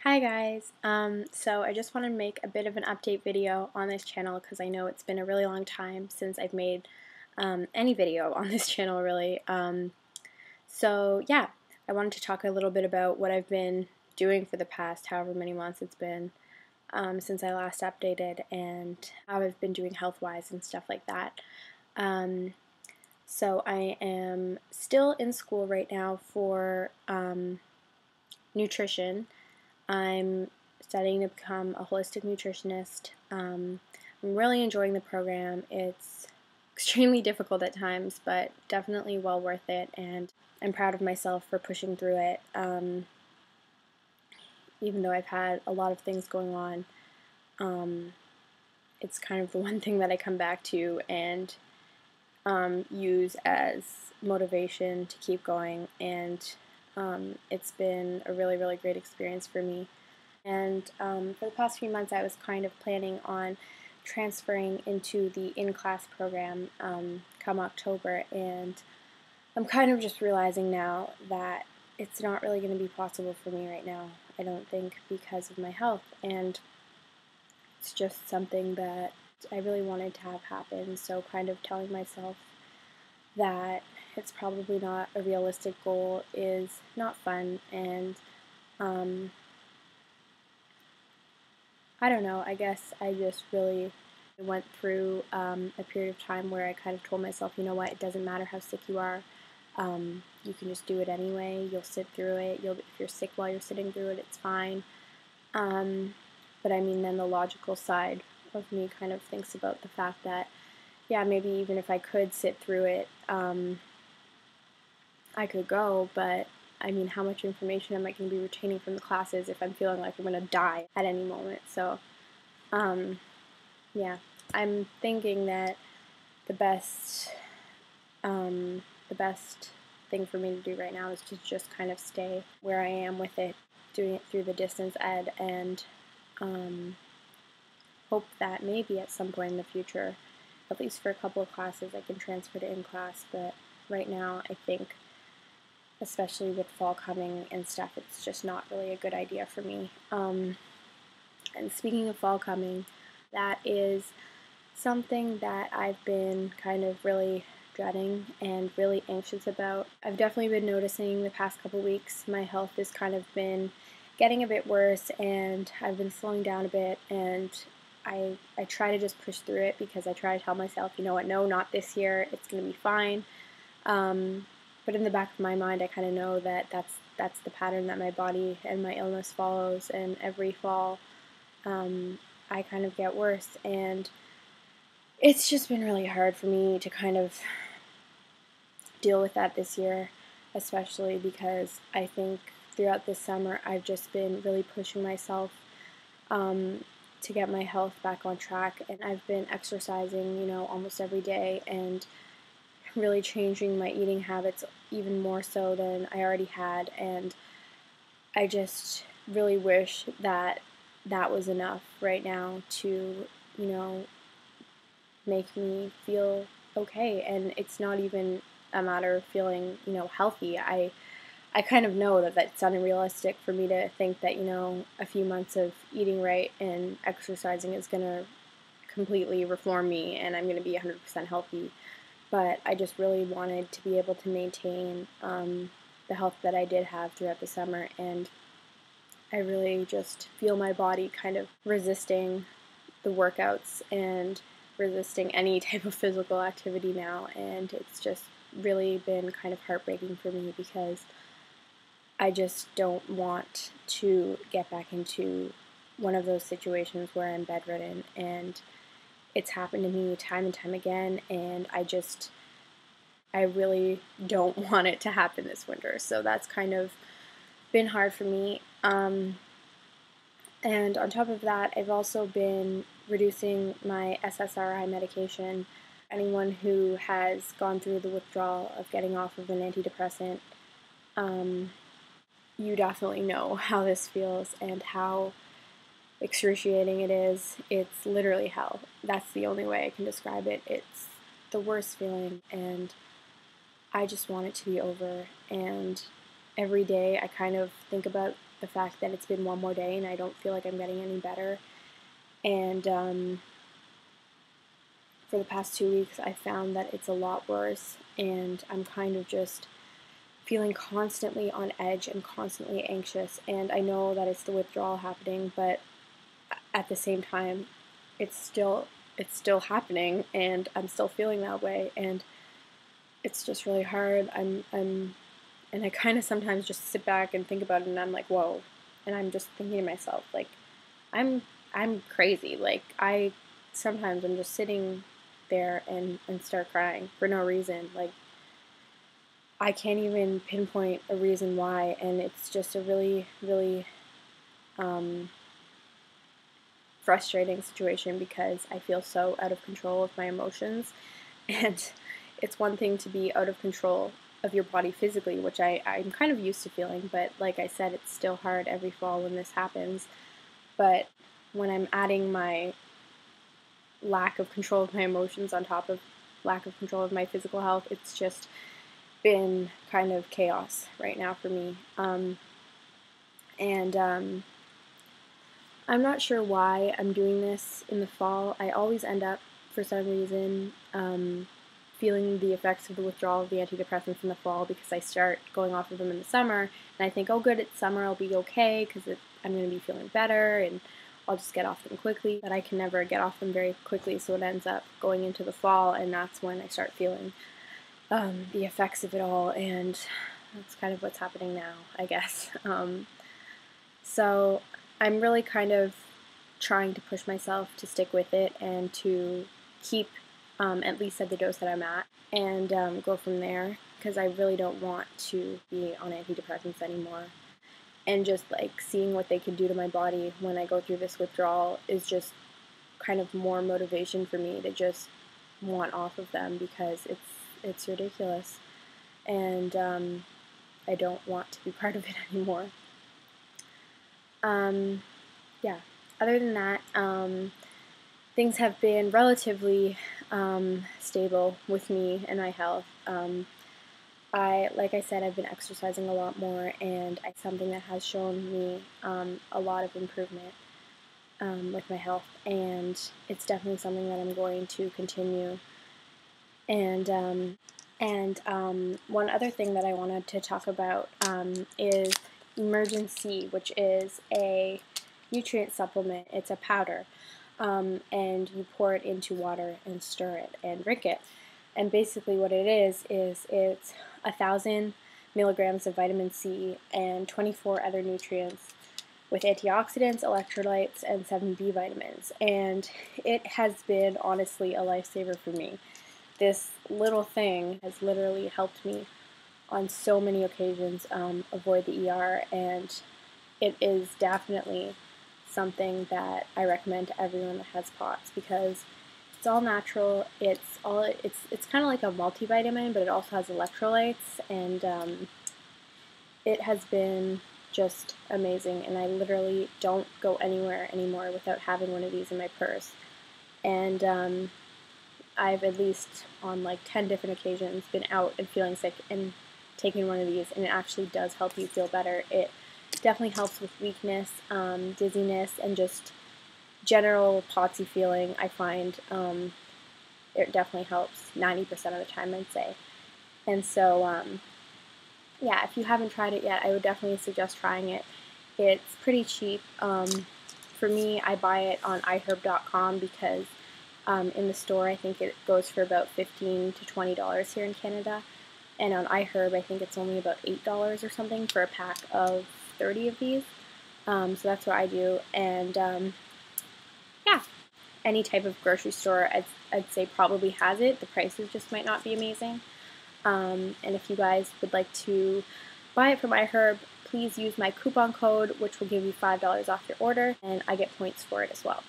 Hi guys, so I just want to make a bit of an update video on this channel because I know it's been a really long time since I've made any video on this channel really. So yeah, I wanted to talk a little bit about what I've been doing for the past however many months it's been since I last updated and how I've been doing health-wise and stuff like that. So I am still in school right now for nutrition. I'm studying to become a holistic nutritionist. I'm really enjoying the program. It's extremely difficult at times, but definitely well worth it, and I'm proud of myself for pushing through it, even though I've had a lot of things going on. It's kind of the one thing that I come back to and use as motivation to keep going, and it's been a really, really great experience for me. And for the past few months, I was kind of planning on transferring into the in-class program come October, and I'm kind of just realizing now that it's not really going to be possible for me right now, I don't think, because of my health, and it's just something that I really wanted to have happen, so kind of telling myself that it's probably not a realistic goal is not fun, and I don't know, I guess I just really went through a period of time where I kind of told myself, you know what, it doesn't matter how sick you are, you can just do it anyway, you'll sit through it, if you're sick while you're sitting through it, it's fine. But I mean, then the logical side of me kind of thinks about the fact that, yeah, maybe even if I could sit through it, I could go, but I mean, how much information am I going to be retaining from the classes if I'm feeling like I'm going to die at any moment? So, yeah, I'm thinking that the best thing for me to do right now is to just kind of stay where I am with it, doing it through the distance ed, and hope that maybe at some point in the future, at least for a couple of classes, I can transfer to in-class. But right now, I think, especially with fall coming and stuff, it's just not really a good idea for me. And speaking of fall coming, that is something that I've been kind of really dreading and really anxious about. I've definitely been noticing the past couple weeks my health has kind of been getting a bit worse, and I've been slowing down a bit, and I try to just push through it because I try to tell myself, you know what, no, not this year, it's going to be fine. But in the back of my mind, I kind of know that that's the pattern that my body and my illness follows, and every fall I kind of get worse, and it's just been really hard for me to kind of deal with that this year, especially because I think throughout this summer I've just been really pushing myself to get my health back on track, and I've been exercising, you know, almost every day, and really changing my eating habits even more so than I already had, and I just really wish that that was enough right now to, you know, make me feel okay. And it's not even a matter of feeling, you know, healthy. I kind of know that that's unrealistic for me to think that, you know, a few months of eating right and exercising is going to completely reform me and I'm going to be 100% healthy. But I just really wanted to be able to maintain the health that I did have throughout the summer, and I really just feel my body kind of resisting the workouts and resisting any type of physical activity now, and it's just really been kind of heartbreaking for me because I just don't want to get back into one of those situations where I'm bedridden, and it's happened to me time and time again, and I really don't want it to happen this winter, so that's kind of been hard for me. And on top of that, I've also been reducing my SSRI medication. Anyone who has gone through the withdrawal of getting off of an antidepressant, you definitely know how this feels and how excruciating it is. It's literally hell. That's the only way I can describe it. It's the worst feeling, and I just want it to be over. And every day I kind of think about the fact that it's been one more day and I don't feel like I'm getting any better. And for the past 2 weeks, I found that it's a lot worse, and I'm kind of just feeling constantly on edge and constantly anxious. And I know that it's the withdrawal happening, but at the same time, it's still happening, and I'm still feeling that way, and it's just really hard. And I kind of sometimes just sit back and think about it, and I'm like, whoa. And I'm just thinking to myself, like, I'm crazy. Like, sometimes I'm just sitting there and start crying for no reason. Like, I can't even pinpoint a reason why, and it's just a really, really frustrating situation because I feel so out of control of my emotions. And it's one thing to be out of control of your body physically, which I'm kind of used to feeling, but like I said, it's still hard every fall when this happens. But when I'm adding my lack of control of my emotions on top of lack of control of my physical health, it's just been kind of chaos right now for me. I'm not sure why I'm doing this in the fall. I always end up, for some reason, feeling the effects of the withdrawal of the antidepressants in the fall because I start going off of them in the summer, and I think, oh good, it's summer, I'll be okay because I'm going to be feeling better and I'll just get off them quickly. But I can never get off them very quickly, so it ends up going into the fall, and that's when I start feeling the effects of it all, and that's kind of what's happening now, I guess. So I'm really kind of trying to push myself to stick with it and to keep at least at the dose that I'm at, and go from there, because I really don't want to be on antidepressants anymore. And just like seeing what they can do to my body when I go through this withdrawal is just kind of more motivation for me to just want off of them, because it's ridiculous, and I don't want to be part of it anymore. Yeah, other than that, things have been relatively stable with me and my health. Like I said, I've been exercising a lot more, and it's something that has shown me a lot of improvement with my health, and it's definitely something that I'm going to continue. And one other thing that I wanted to talk about is emergen-c, which is a nutrient supplement. It's a powder, and you pour it into water and stir it and drink it. And basically what it is it's 1,000 milligrams of vitamin C and 24 other nutrients with antioxidants, electrolytes, and 7 B vitamins. And it has been honestly a lifesaver for me. This little thing has literally helped me on so many occasions avoid the ER, and it is definitely something that I recommend to everyone that has POTS, because it's all natural. It's kind of like a multivitamin, but it also has electrolytes, and it has been just amazing. And I literally don't go anywhere anymore without having one of these in my purse. And I've at least on like 10 different occasions been out and feeling sick and taking one of these, and it actually does help you feel better. It definitely helps with weakness, dizziness, and just general potsy feeling. I find it definitely helps 90% of the time, I'd say. And so, yeah, if you haven't tried it yet, I would definitely suggest trying it. It's pretty cheap. For me, I buy it on iherb.com because in the store I think it goes for about $15 to $20 here in Canada. And on iHerb, I think it's only about $8 or something for a pack of 30 of these. So that's what I do. And yeah, any type of grocery store, I'd say probably has it. The prices just might not be amazing. And if you guys would like to buy it from iHerb, please use my coupon code, which will give you $5 off your order, and I get points for it as well.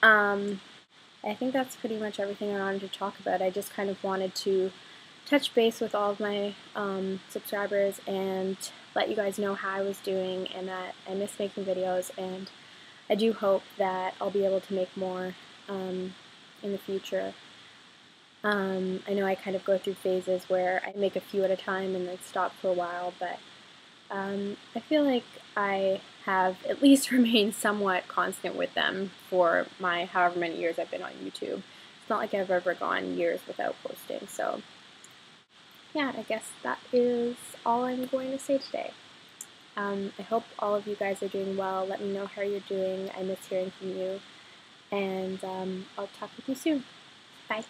I think that's pretty much everything I wanted to talk about. I just kind of wanted to touch base with all of my subscribers and let you guys know how I was doing, and that I miss making videos, and I do hope that I'll be able to make more in the future. I know I kind of go through phases where I make a few at a time and then stop for a while, but I feel like I have at least remained somewhat constant with them for my however many years I've been on YouTube. It's not like I've ever gone years without posting, so yeah, I guess that is all I'm going to say today. I hope all of you guys are doing well. Let me know how you're doing. I miss hearing from you, and I'll talk with you soon. Bye.